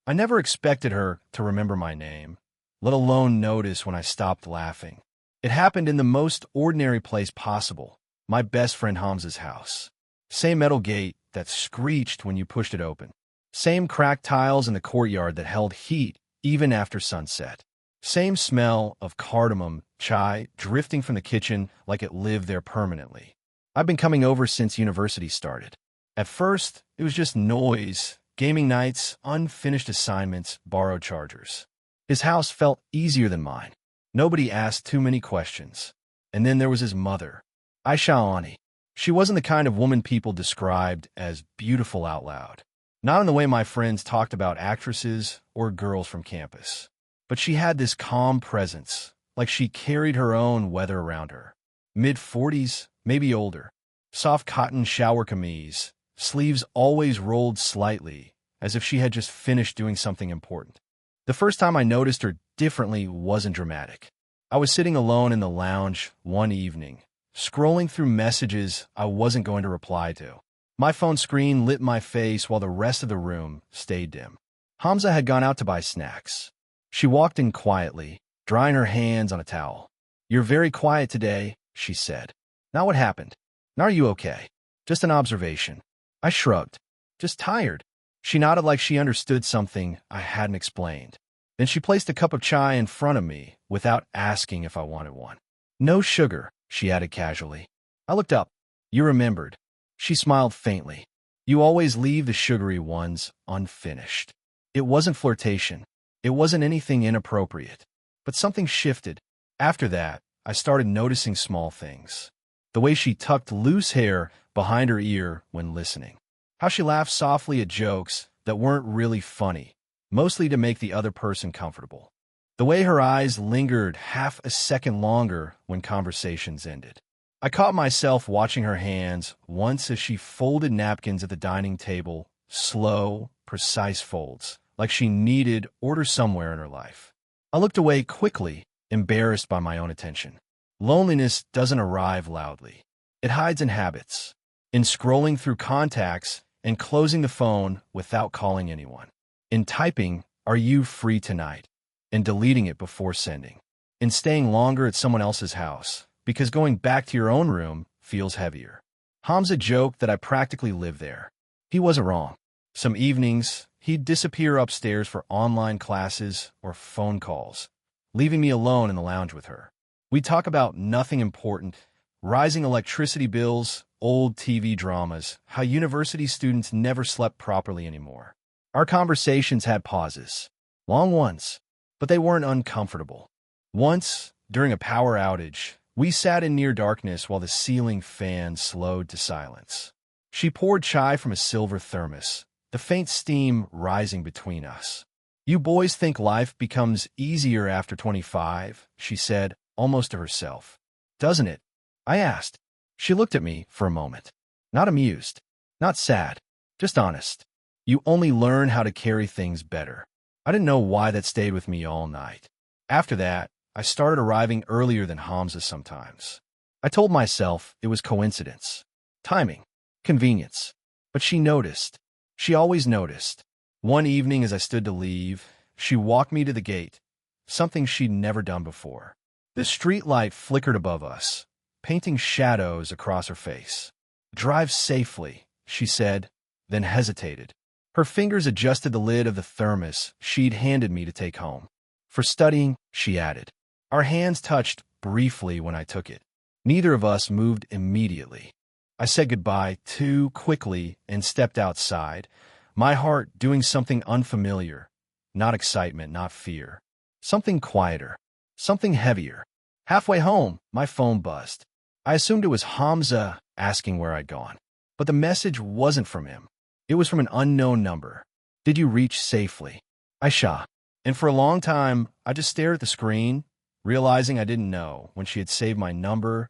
I never expected her to remember my name, let alone notice when I stopped laughing. It happened in the most ordinary place possible, my best friend Hamza's house. Same metal gate that screeched when you pushed it open. Same cracked tiles in the courtyard that held heat even after sunset. Same smell of cardamom chai drifting from the kitchen like it lived there permanently. I've been coming over since university started. At first, it was just noise, gaming nights, unfinished assignments, borrowed chargers. His house felt easier than mine. Nobody asked too many questions. And then there was his mother, Aisha Ani. She wasn't the kind of woman people described as beautiful out loud. Not in the way my friends talked about actresses or girls from campus. But she had this calm presence, like she carried her own weather around her. Mid-40s, maybe older. Soft cotton shower camise, sleeves always rolled slightly, as if she had just finished doing something important. The first time I noticed her differently wasn't dramatic. I was sitting alone in the lounge one evening, scrolling through messages I wasn't going to reply to. My phone screen lit my face while the rest of the room stayed dim. Hamza had gone out to buy snacks. She walked in quietly, drying her hands on a towel. "You're very quiet today," she said. "Now what happened? Now are you okay?" "Just an observation." I shrugged. "Just tired." She nodded like she understood something I hadn't explained. Then she placed a cup of chai in front of me without asking if I wanted one. "No sugar," she added casually. I looked up. "You remembered." She smiled faintly. "You always leave the sugary ones unfinished." It wasn't flirtation. It wasn't anything inappropriate. But something shifted. After that, I started noticing small things. The way she tucked loose hair behind her ear when listening. How she laughed softly at jokes that weren't really funny, mostly to make the other person comfortable. The way her eyes lingered half a second longer when conversations ended. I caught myself watching her hands once as she folded napkins at the dining table, slow, precise folds, like she needed order somewhere in her life. I looked away quickly, embarrassed by my own attention. Loneliness doesn't arrive loudly. It hides in habits, in scrolling through contacts and closing the phone without calling anyone, in typing, "Are you free tonight?" and deleting it before sending, in staying longer at someone else's house, because going back to your own room feels heavier. Hamza joked that I practically lived there. He wasn't wrong. Some evenings, he'd disappear upstairs for online classes or phone calls, leaving me alone in the lounge with her. We'd talk about nothing important, rising electricity bills, old TV dramas, how university students never slept properly anymore. Our conversations had pauses, long ones, but they weren't uncomfortable. Once, during a power outage, we sat in near darkness while the ceiling fan slowed to silence. She poured chai from a silver thermos, the faint steam rising between us. "You boys think life becomes easier after 25, she said, almost to herself. "Doesn't it?" I asked. She looked at me for a moment. Not amused, not sad, just honest. "You only learn how to carry things better." I didn't know why that stayed with me all night. After that, I started arriving earlier than Hamza sometimes. I told myself it was coincidence, timing, convenience. But she noticed. She always noticed. One evening as I stood to leave, she walked me to the gate, something she'd never done before. The street light flickered above us, painting shadows across her face. "Drive safely," she said, then hesitated. Her fingers adjusted the lid of the thermos she'd handed me to take home. "For studying," she added. Our hands touched briefly when I took it. Neither of us moved immediately. I said goodbye too quickly and stepped outside, my heart doing something unfamiliar. Not excitement, not fear. Something quieter. Something heavier. Halfway home, my phone buzzed. I assumed it was Hamza asking where I'd gone. But the message wasn't from him. It was from an unknown number. "Did you reach safely?" Aisha. And for a long time, I just stared at the screen, realizing I didn't know when she had saved my number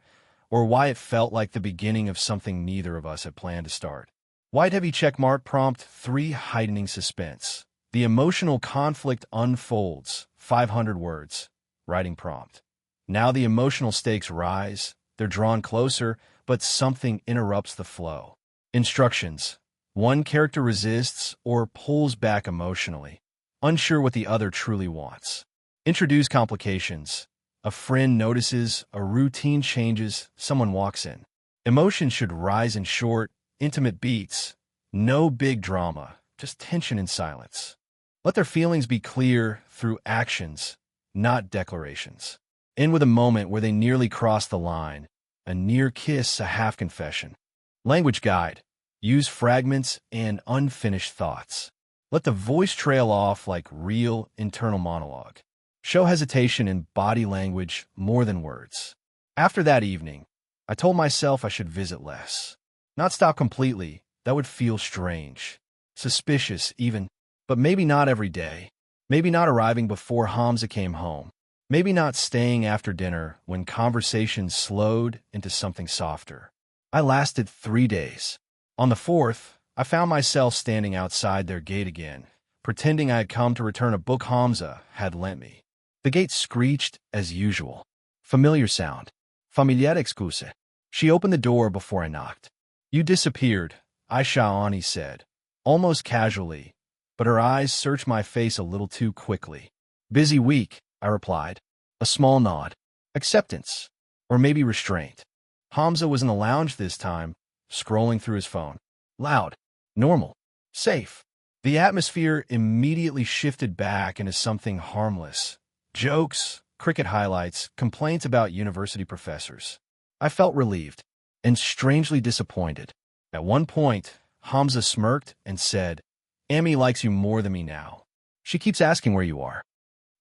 or why it felt like the beginning of something neither of us had planned to start. White heavy checkmark prompt 3 heightening suspense. The emotional conflict unfolds, 500 words. Writing prompt. Now the emotional stakes rise, they're drawn closer, but something interrupts the flow. Instructions. One character resists or pulls back emotionally. unsure what the other truly wants. Introduce complications. A friend notices, a routine changes, someone walks in. Emotions should rise in short, intimate beats. No big drama, just tension and silence. Let their feelings be clear through actions, not declarations. End with a moment where they nearly cross the line. A near kiss, a half confession. Language guide. Use fragments and unfinished thoughts. Let the voice trail off like real internal monologue. Show hesitation in body language more than words. After that evening, I told myself I should visit less. Not stop completely, that would feel strange. Suspicious even, but maybe not every day. Maybe not arriving before Hamza came home. Maybe not staying after dinner when conversations slowed into something softer. I lasted 3 days. On the 4th, I found myself standing outside their gate again, pretending I had come to return a book Hamza had lent me. The gate screeched as usual. Familiar sound. Familiar excuse. She opened the door before I knocked. You disappeared, Aisha Ani said, almost casually, but her eyes searched my face a little too quickly. Busy week, I replied. A small nod. Acceptance. Or maybe restraint. Hamza was in the lounge this time, scrolling through his phone. Loud. Normal. Safe. The atmosphere immediately shifted back into something harmless. Jokes, cricket highlights, complaints about university professors. I felt relieved and strangely disappointed. At one point, Hamza smirked and said, Amy likes you more than me now. She keeps asking where you are.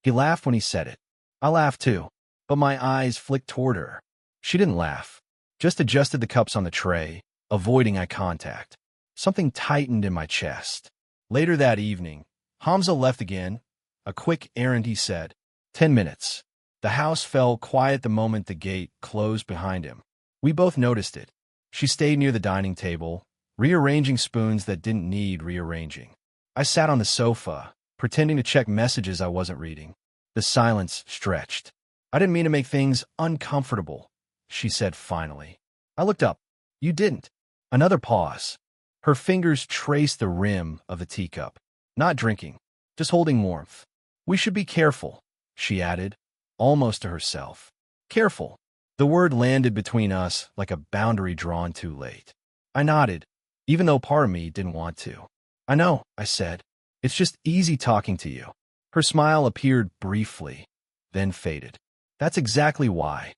He laughed when he said it. I laughed too, but my eyes flicked toward her. She didn't laugh, just adjusted the cups on the tray, avoiding eye contact. Something tightened in my chest. Later that evening, Hamza left again. A quick errand, he said. 10 minutes. The house fell quiet the moment the gate closed behind him. We both noticed it. She stayed near the dining table, rearranging spoons that didn't need rearranging. I sat on the sofa, pretending to check messages I wasn't reading. The silence stretched. I didn't mean to make things uncomfortable, she said finally. I looked up. You didn't. Another pause. Her fingers traced the rim of the teacup. Not drinking, just holding warmth. We should be careful, she added, almost to herself. Careful. The word landed between us like a boundary drawn too late. I nodded, even though part of me didn't want to. I know, I said. It's just easy talking to you. Her smile appeared briefly, then faded. That's exactly why.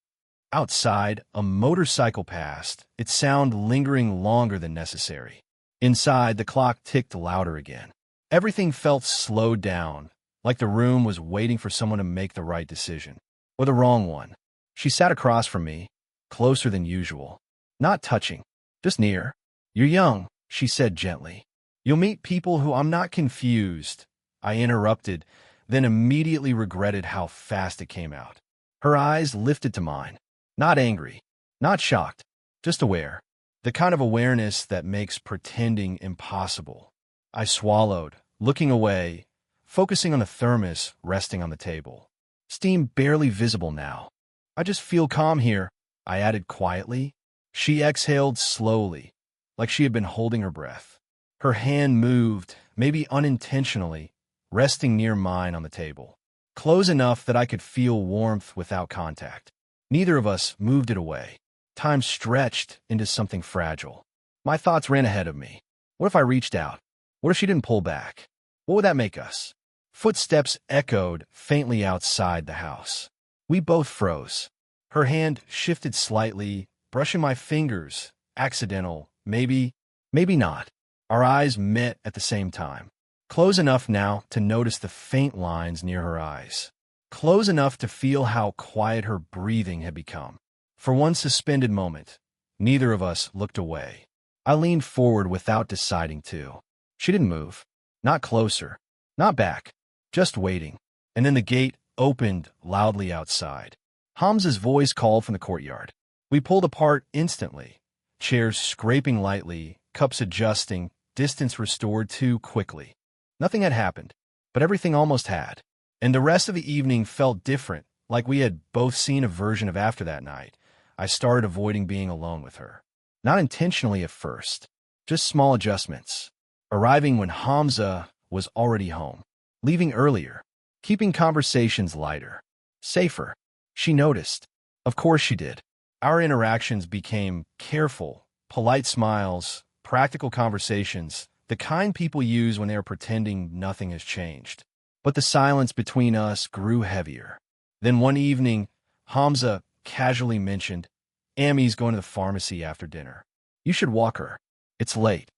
Outside, a motorcycle passed, its sound lingering longer than necessary. Inside, the clock ticked louder again. Everything felt slowed down, like the room was waiting for someone to make the right decision. Or the wrong one. She sat across from me, closer than usual. Not touching, just near. You're young, she said gently. You'll meet people who I'm not confused. I interrupted, then immediately regretted how fast it came out. Her eyes lifted to mine. Not angry, not shocked, just aware. The kind of awareness that makes pretending impossible. I swallowed, looking away, focusing on the thermos resting on the table. Steam barely visible now. I just feel calm here, I added quietly. She exhaled slowly, like she had been holding her breath. Her hand moved, maybe unintentionally, resting near mine on the table. Close enough that I could feel warmth without contact. Neither of us moved it away. Time stretched into something fragile. My thoughts ran ahead of me. What if I reached out? What if she didn't pull back? What would that make us? Footsteps echoed faintly outside the house. We both froze. Her hand shifted slightly, brushing my fingers. Accidental. Maybe not. Our eyes met at the same time. Close enough now to notice the faint lines near her eyes. Close enough to feel how quiet her breathing had become. For one suspended moment, neither of us looked away. I leaned forward without deciding to. She didn't move. Not closer. Not back. Just waiting. And then the gate opened loudly outside. Hamza's voice called from the courtyard. We pulled apart instantly. Chairs scraping lightly, cups adjusting, distance restored too quickly. Nothing had happened, but everything almost had. And the rest of the evening felt different, like we had both seen a version of after that night. I started avoiding being alone with her. Not intentionally at first, just small adjustments. Arriving when Hamza was already home. leaving earlier, keeping conversations lighter, safer. She noticed. Of course she did. Our interactions became careful, polite smiles, practical conversations, the kind people use when they are pretending nothing has changed. But the silence between us grew heavier. Then one evening, Hamza casually mentioned, "Amy's going to the pharmacy after dinner. You should walk her. It's late."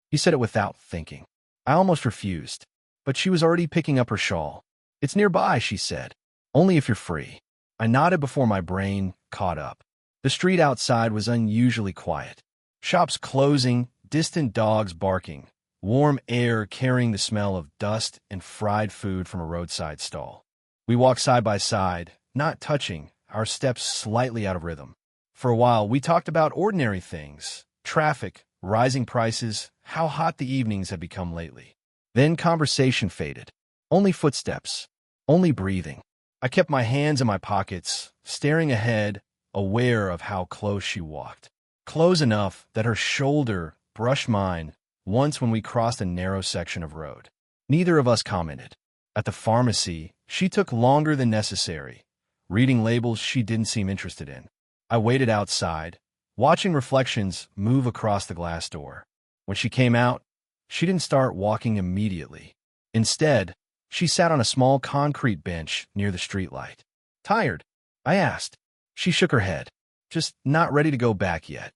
He said it without thinking. I almost refused, but she was already picking up her shawl. "It's nearby," she said. "Only if you're free." I nodded before my brain caught up. The street outside was unusually quiet. Shops closing, distant dogs barking, warm air carrying the smell of dust and fried food from a roadside stall. We walked side by side, not touching, our steps slightly out of rhythm. For a while, we talked about ordinary things, traffic, rising prices, how hot the evenings had become lately. Then conversation faded. Only footsteps, only breathing. I kept my hands in my pockets, staring ahead, aware of how close she walked. Close enough that her shoulder brushed mine once when we crossed a narrow section of road. Neither of us commented. At the pharmacy, she took longer than necessary, reading labels she didn't seem interested in. I waited outside, watching reflections move across the glass door. When she came out, she didn't start walking immediately. Instead, she sat on a small concrete bench near the streetlight. "Tired?" I asked. She shook her head. "Just not ready to go back yet."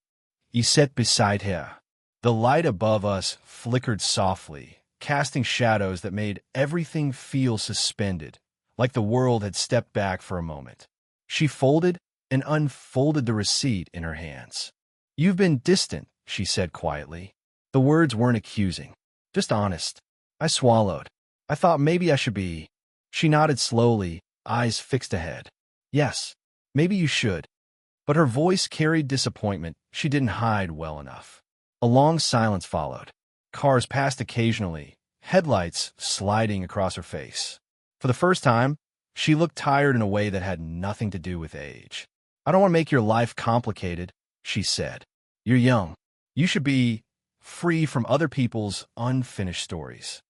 He sat beside her. The light above us flickered softly, casting shadows that made everything feel suspended, like the world had stepped back for a moment. She folded and unfolded the receipt in her hands. "You've been distant," she said quietly. The words weren't accusing, just honest. I swallowed. I thought maybe I should be. She nodded slowly, eyes fixed ahead. "Yes, maybe you should." But her voice carried disappointment she didn't hide well enough. A long silence followed. Cars passed occasionally, headlights sliding across her face. For the first time, she looked tired in a way that had nothing to do with age. "I don't want to make your life complicated," she said. "You're young. You should be free from other people's unfinished stories."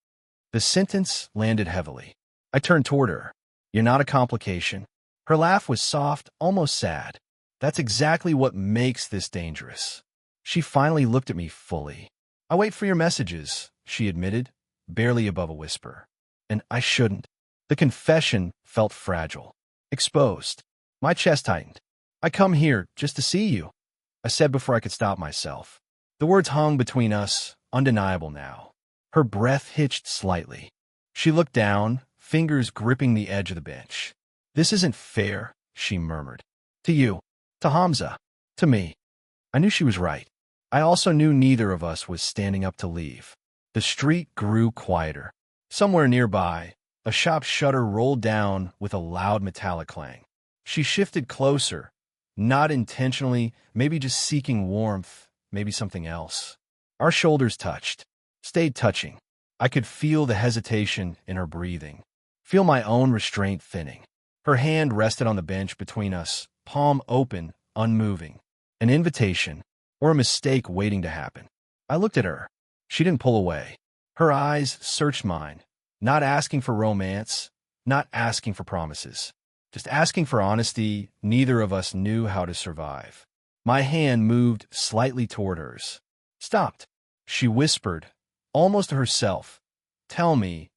The sentence landed heavily. I turned toward her. "You're not a complication." Her laugh was soft, almost sad. "That's exactly what makes this dangerous." She finally looked at me fully. "I wait for your messages," she admitted, barely above a whisper. And I shouldn't. The confession felt fragile, exposed. My chest tightened. "I come here just to see you," I said before I could stop myself. The words hung between us, undeniable now. Her breath hitched slightly. She looked down, fingers gripping the edge of the bench. "This isn't fair," she murmured. "To you, to Hamza, to me." I knew she was right. I also knew neither of us was standing up to leave. The street grew quieter. Somewhere nearby, a shop shutter rolled down with a loud metallic clang. She shifted closer, not intentionally, maybe just seeking warmth, maybe something else. Our shoulders touched, stayed touching. I could feel the hesitation in her breathing, feel my own restraint thinning. Her hand rested on the bench between us, palm open, unmoving. An invitation, or a mistake waiting to happen. I looked at her. She didn't pull away. Her eyes searched mine, not asking for romance, not asking for promises, just asking for honesty neither of us knew how to survive. My hand moved slightly toward hers. "Stopped," she whispered, almost to herself. "Tell me,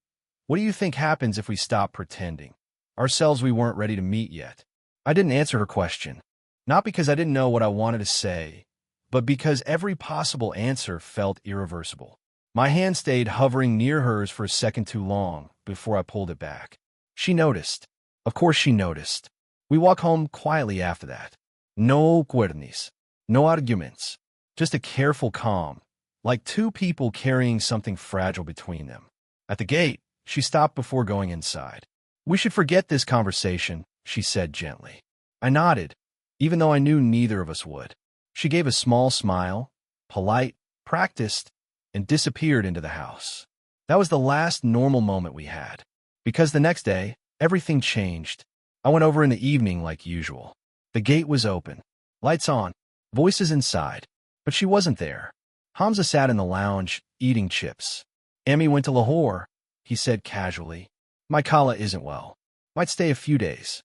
what do you think happens if we stop pretending? Ourselves we weren't ready to meet yet." I didn't answer her question, not because I didn't know what I wanted to say, but because every possible answer felt irreversible. My hand stayed hovering near hers for a second too long before I pulled it back. She noticed. Of course she noticed. We walked home quietly after that. No cuernis, no arguments, just a careful calm, like two people carrying something fragile between them. At the gate, she stopped before going inside. "We should forget this conversation," she said gently. I nodded, even though I knew neither of us would. She gave a small smile, polite, practiced, and disappeared into the house. That was the last normal moment we had. Because the next day, everything changed. I went over in the evening like usual. The gate was open, lights on, voices inside, but she wasn't there. Hamza sat in the lounge, eating chips. Amy went to Lahore, he said casually. My Kala isn't well. Might stay a few days.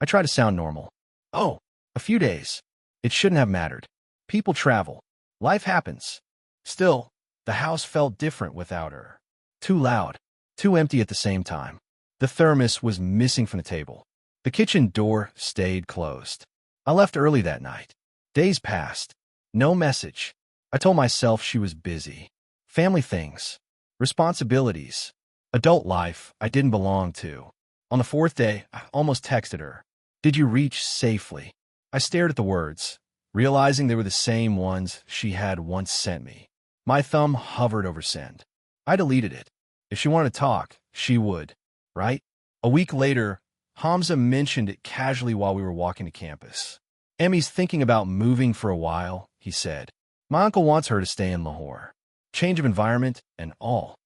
I try to sound normal. Oh, a few days. It shouldn't have mattered. People travel. Life happens. Still, the house felt different without her. Too loud. Too empty at the same time. The thermos was missing from the table. The kitchen door stayed closed. I left early that night. Days passed. No message. I told myself she was busy. Family things. Responsibilities. Adult life I didn't belong to. On the fourth day, I almost texted her. Did you reach safely? I stared at the words, realizing they were the same ones she had once sent me. My thumb hovered over send. I deleted it. If she wanted to talk, she would, right? A week later, Hamza mentioned it casually while we were walking to campus. Emmy's thinking about moving for a while, he said. My uncle wants her to stay in Lahore. Change of environment and all.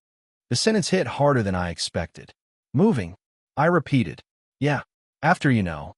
The sentence hit harder than I expected. Moving? I repeated. Yeah, after you know.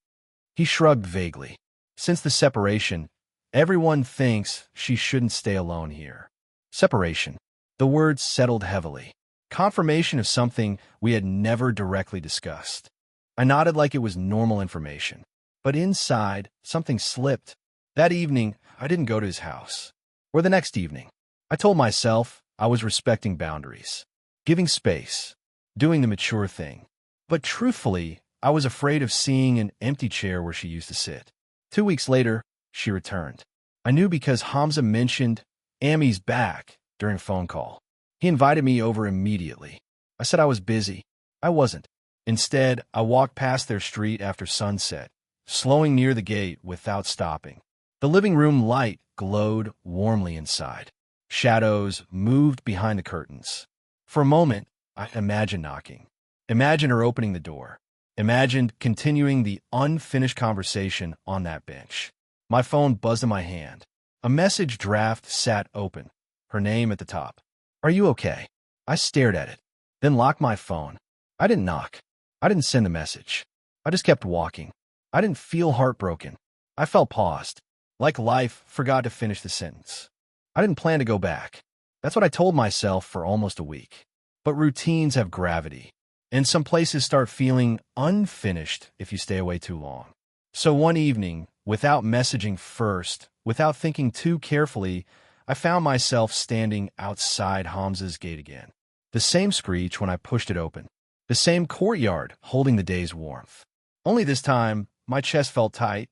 He shrugged vaguely. Since the separation, everyone thinks she shouldn't stay alone here. Separation. The words settled heavily. Confirmation of something we had never directly discussed. I nodded like it was normal information. But inside, something slipped. That evening, I didn't go to his house. Or the next evening. I told myself I was respecting boundaries. Giving space. Doing the mature thing. But truthfully, I was afraid of seeing an empty chair where she used to sit. 2 weeks later, she returned. I knew because Hamza mentioned Ammy's back during a phone call. He invited me over immediately. I said I was busy. I wasn't. Instead, I walked past their street after sunset, slowing near the gate without stopping. The living room light glowed warmly inside. Shadows moved behind the curtains. For a moment, I imagined knocking. Imagined her opening the door. Imagined continuing the unfinished conversation on that bench. My phone buzzed in my hand. A message draft sat open, her name at the top. Are you okay? I stared at it, then locked my phone. I didn't knock. I didn't send a message. I just kept walking. I didn't feel heartbroken. I felt paused, like life forgot to finish the sentence. I didn't plan to go back. That's what I told myself for almost a week. But routines have gravity, and some places start feeling unfinished if you stay away too long. So one evening, without messaging first, without thinking too carefully, I found myself standing outside Hamza's gate again. The same screech when I pushed it open. The same courtyard holding the day's warmth. Only this time, my chest felt tight,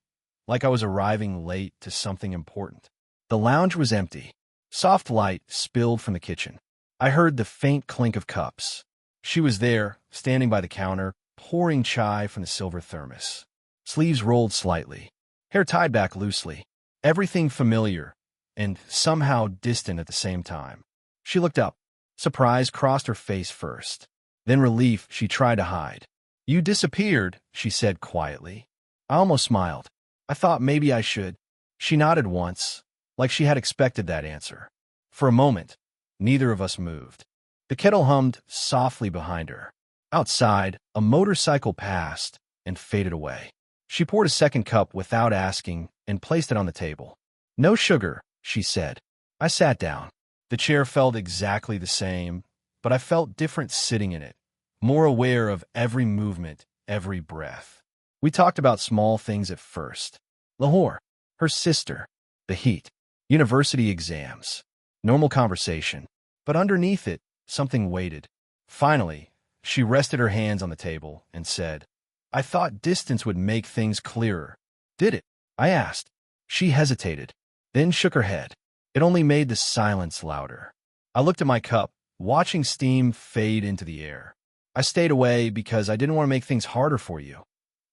like I was arriving late to something important. The lounge was empty. Soft light spilled from the kitchen. I heard the faint clink of cups. She was there, standing by the counter, pouring chai from the silver thermos. Sleeves rolled slightly. Hair tied back loosely. Everything familiar, and somehow distant at the same time. She looked up. Surprise crossed her face first. Then relief she tried to hide. You disappeared, she said quietly. I almost smiled. I thought maybe I should. She nodded once, like she had expected that answer. For a moment, neither of us moved. The kettle hummed softly behind her. Outside, a motorcycle passed and faded away. She poured a second cup without asking and placed it on the table. No sugar, she said. I sat down. The chair felt exactly the same, but I felt different sitting in it, more aware of every movement, every breath. We talked about small things at first. Lahore, her sister, the heat, university exams, normal conversation. But underneath it, something waited. Finally, she rested her hands on the table and said, I thought distance would make things clearer. Did it? I asked. She hesitated, then shook her head. It only made the silence louder. I looked at my cup, watching steam fade into the air. I stayed away because I didn't want to make things harder for you,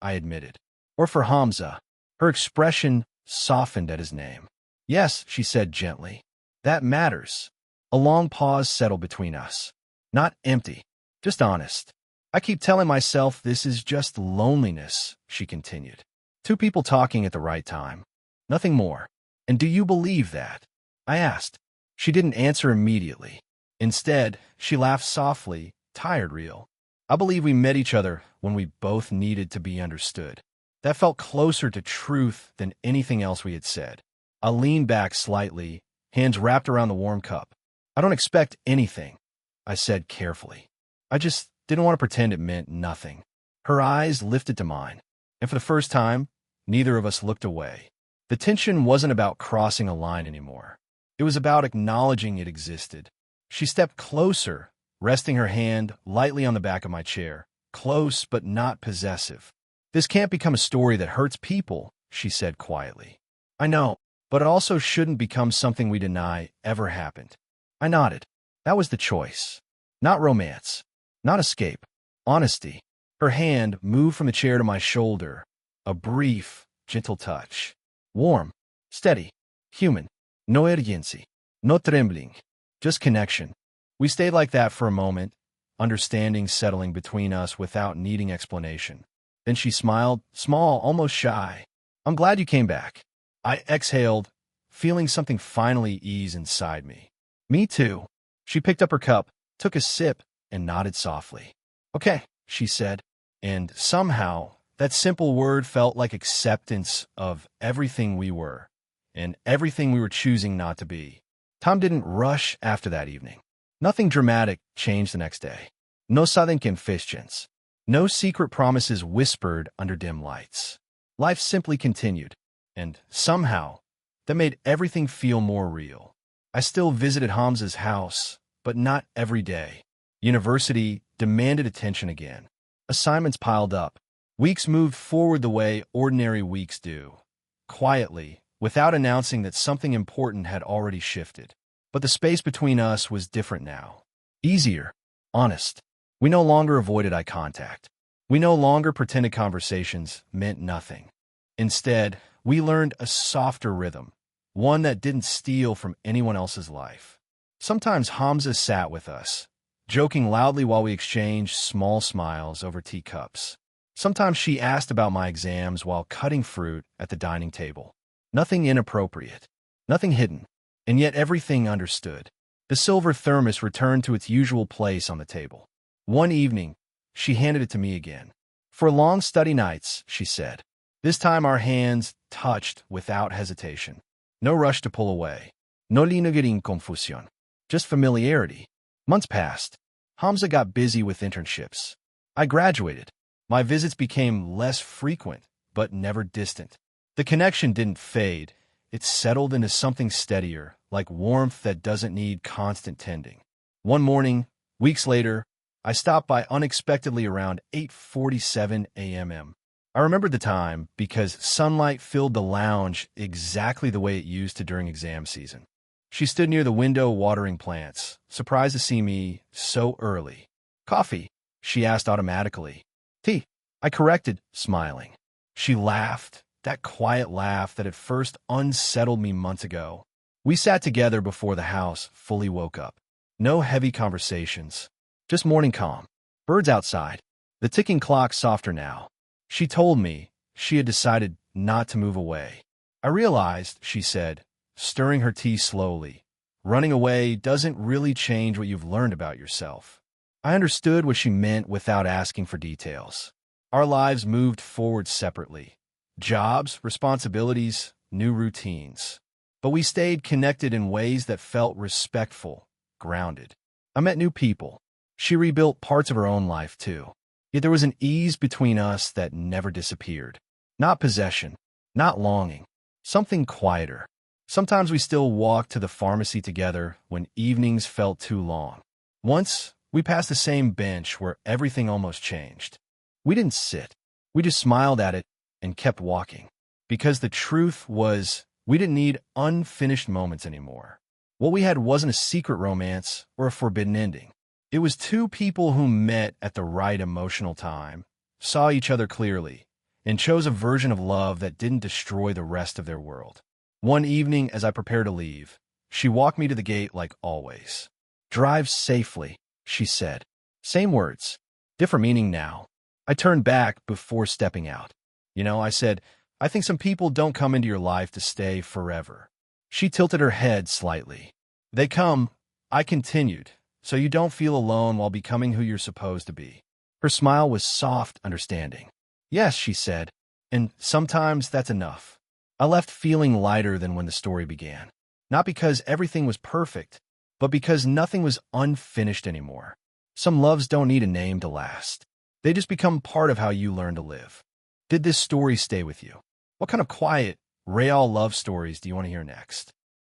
I admitted. Or for Hamza. Her expression softened at his name. Yes, she said gently. That matters. A long pause settled between us. Not empty, just honest. I keep telling myself this is just loneliness, she continued. Two people talking at the right time. Nothing more. And do you believe that? I asked. She didn't answer immediately. Instead, she laughed softly, tired real. I believe we met each other when we both needed to be understood. That felt closer to truth than anything else we had said. I leaned back slightly, hands wrapped around the warm cup. I don't expect anything, I said carefully. I just didn't want to pretend it meant nothing. Her eyes lifted to mine, and for the first time, neither of us looked away. The tension wasn't about crossing a line anymore. It was about acknowledging it existed. She stepped closer, resting her hand lightly on the back of my chair, close but not possessive. "This can't become a story that hurts people," she said quietly. "I know, but it also shouldn't become something we deny ever happened." I nodded. That was the choice. Not romance. Not escape. Honesty. Her hand moved from the chair to my shoulder. A brief, gentle touch. Warm. Steady. Human. No urgency. No trembling. Just connection. We stayed like that for a moment, understanding settling between us without needing explanation. Then she smiled, small, almost shy. "I'm glad you came back." I exhaled, feeling something finally ease inside me. "Me too." She picked up her cup, took a sip, and nodded softly. "Okay," she said, and somehow that simple word felt like acceptance of everything we were and everything we were choosing not to be. Tom didn't rush after that evening. Nothing dramatic changed the next day. No sudden confessions. No secret promises whispered under dim lights. Life simply continued, and somehow that made everything feel more real. I still visited Hamza's house, but not every day. University demanded attention again. Assignments piled up. Weeks moved forward the way ordinary weeks do, quietly, without announcing that something important had already shifted. But the space between us was different now. Easier. Honest. We no longer avoided eye contact. We no longer pretended conversations meant nothing. Instead, we learned a softer rhythm, one that didn't steal from anyone else's life. Sometimes Hamza sat with us, joking loudly while we exchanged small smiles over teacups. Sometimes she asked about my exams while cutting fruit at the dining table. Nothing inappropriate, nothing hidden, and yet everything understood. The silver thermos returned to its usual place on the table. One evening, she handed it to me again. "For long study nights," she said. This time our hands touched without hesitation. No rush to pull away. No lingering confusión. Just familiarity. Months passed. Hamza got busy with internships. I graduated. My visits became less frequent, but never distant. The connection didn't fade. It settled into something steadier, like warmth that doesn't need constant tending. One morning, weeks later, I stopped by unexpectedly around 8:47 a.m. I remembered the time because sunlight filled the lounge exactly the way it used to during exam season. She stood near the window watering plants, surprised to see me so early. "Coffee?" she asked automatically. "Tea," I corrected, smiling. She laughed, that quiet laugh that at first unsettled me months ago. We sat together before the house fully woke up. No heavy conversations, just morning calm. Birds outside, the ticking clock softer now. She told me she had decided not to move away. "I realized," she said, stirring her tea slowly, "running away doesn't really change what you've learned about yourself." I understood what she meant without asking for details. Our lives moved forward separately. Jobs, responsibilities, new routines. But we stayed connected in ways that felt respectful, grounded. I met new people. She rebuilt parts of her own life, too. Yet there was an ease between us that never disappeared. Not possession, not longing, something quieter. Sometimes we still walked to the pharmacy together when evenings felt too long. Once, we passed the same bench where everything almost changed. We didn't sit. We just smiled at it and kept walking. Because the truth was, we didn't need unfinished moments anymore. What we had wasn't a secret romance or a forbidden ending. It was two people who met at the right emotional time, saw each other clearly, and chose a version of love that didn't destroy the rest of their world. One evening, as I prepared to leave, she walked me to the gate like always. "Drive safely," she said. Same words, different meaning now. I turned back before stepping out. I said, "I think some people don't come into your life to stay forever." She tilted her head slightly. "They come," I continued, "so you don't feel alone while becoming who you're supposed to be." Her smile was soft, understanding. "Yes," she said, "and sometimes that's enough." I left feeling lighter than when the story began. Not because everything was perfect, but because nothing was unfinished anymore. Some loves don't need a name to last. They just become part of how you learn to live. Did this story stay with you? What kind of quiet, real love stories do you want to hear next?